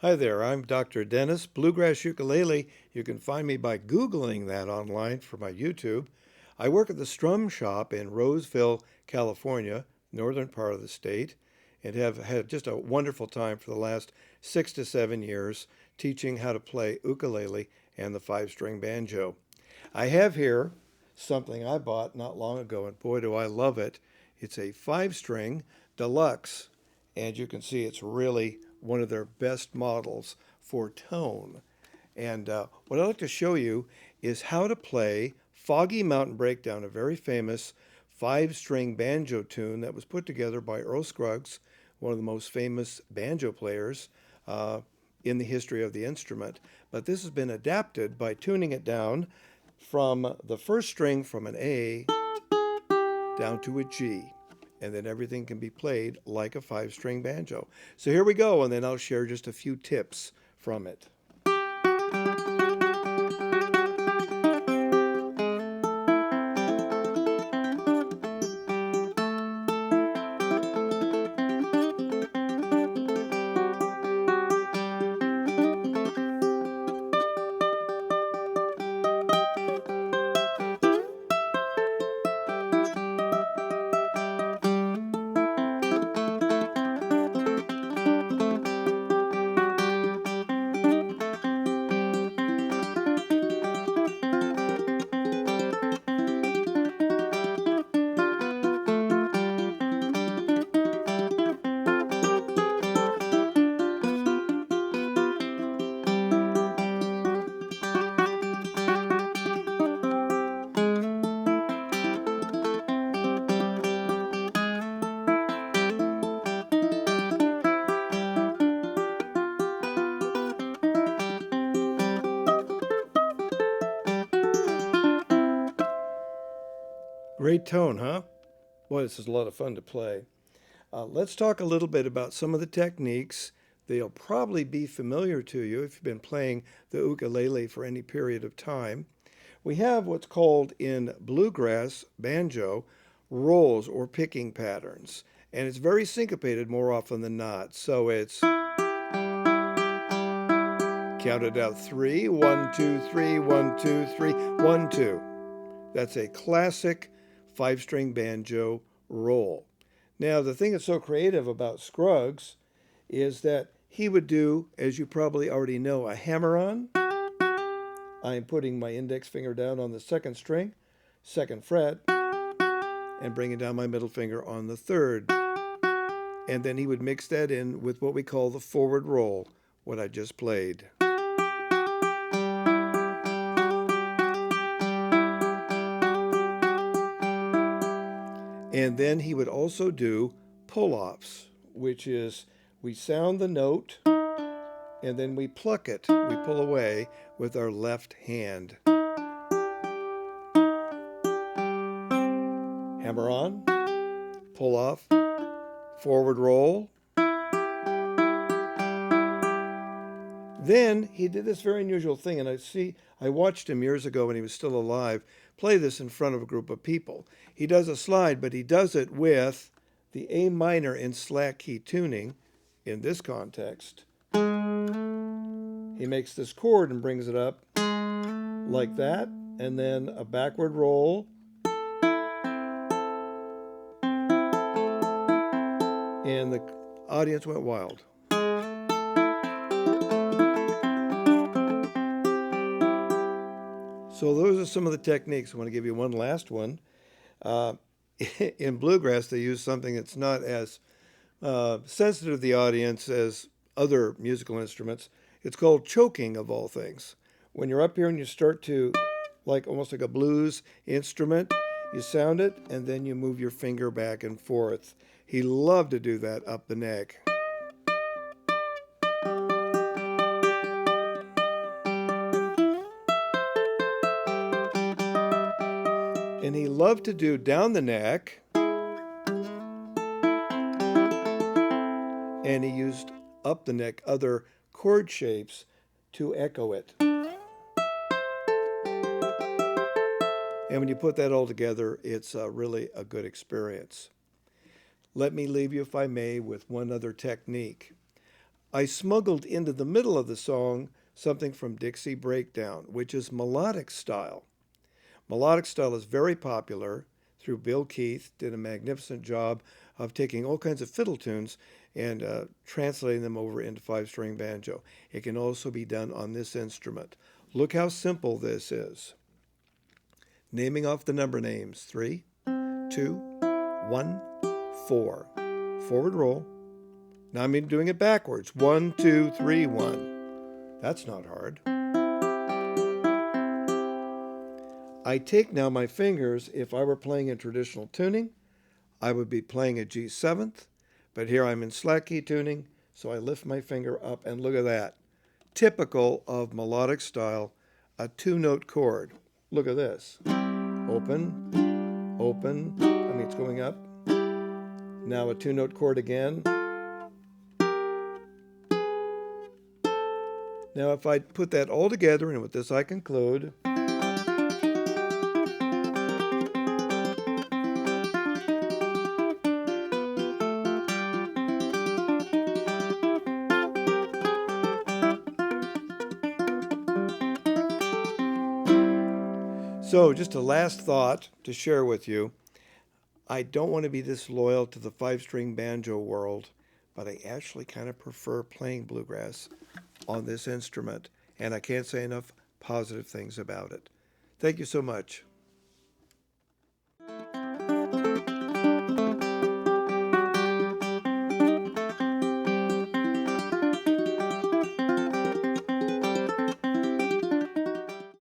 Hi there, I'm Dr. Dennis, Bluegrass Ukulele. You can find me by Googling that online for my YouTube. I work at the Strum Shop in Roseville, California, northern part of the state, and have had just a wonderful time for the last 6 to 7 years teaching how to play ukulele and the five-string banjo. I have here something I bought not long ago, and boy, do I love it. It's a five-string deluxe, and you can see it's really one of their best models for tone. And what I'd like to show you is how to play Foggy Mountain Breakdown, a very famous five-string banjo tune that was put together by Earl Scruggs, one of the most famous banjo players in the history of the instrument. But this has been adapted by tuning it down from the first string from an A down to a G. And then everything can be played like a five-string banjo. So here we go, and then I'll share just a few tips from it. Great tone, huh? Boy, this is a lot of fun to play. Let's talk a little bit about some of the techniques. They'll probably be familiar to you if you've been playing the ukulele for any period of time. We have what's called in bluegrass banjo rolls or picking patterns, and it's very syncopated more often than not. So it's counted out 3, 1, 2, 3, 1, 2, 3, 1, 2. That's a classic five-string banjo roll. Now, the thing that's so creative about Scruggs is that he would do, as you probably already know, a hammer-on. I'm putting my index finger down on the second string, second fret, and bringing down my middle finger on the third. And then he would mix that in with what we call the forward roll, what I just played. And then he would also do pull-offs, which is we sound the note and then we pluck it. We pull away with our left hand. Hammer on, pull off, forward roll. Then he did this very unusual thing, and I watched him years ago when he was still alive play this in front of a group of people. He does a slide, but he does it with the A minor in slack key tuning in this context. He makes this chord and brings it up like that, and then a backward roll, and the audience went wild. So those are some of the techniques. I want to give you one last one. In bluegrass, they use something that's not as sensitive to the audience as other musical instruments. It's called choking, of all things. When you're up here and you start to, almost like a blues instrument, you sound it, and then you move your finger back and forth. He loved to do that up the neck. And he loved to do down the neck, and he used up the neck other chord shapes to echo it. And when you put that all together, it's really a good experience. Let me leave you, if I may, with one other technique. I smuggled into the middle of the song something from Dixie Breakdown, which is melodic style. Melodic style is very popular through Bill Keith, did a magnificent job of taking all kinds of fiddle tunes and translating them over into five-string banjo. It can also be done on this instrument. Look how simple this is. Naming off the number names. 3, 2, 1, 4. Forward roll. Now I'm doing it backwards. 1, 2, 3, 1. That's not hard. I take now my fingers, if I were playing in traditional tuning, I would be playing a G7th, but here I'm in slack key tuning, so I lift my finger up and look at that. Typical of melodic style, a two-note chord. Look at this. Open, open, it's going up. Now a two-note chord again. Now if I put that all together, and with this I conclude, so just a last thought to share with you. I don't want to be disloyal to the five-string banjo world, but I actually kind of prefer playing bluegrass on this instrument, and I can't say enough positive things about it. Thank you so much.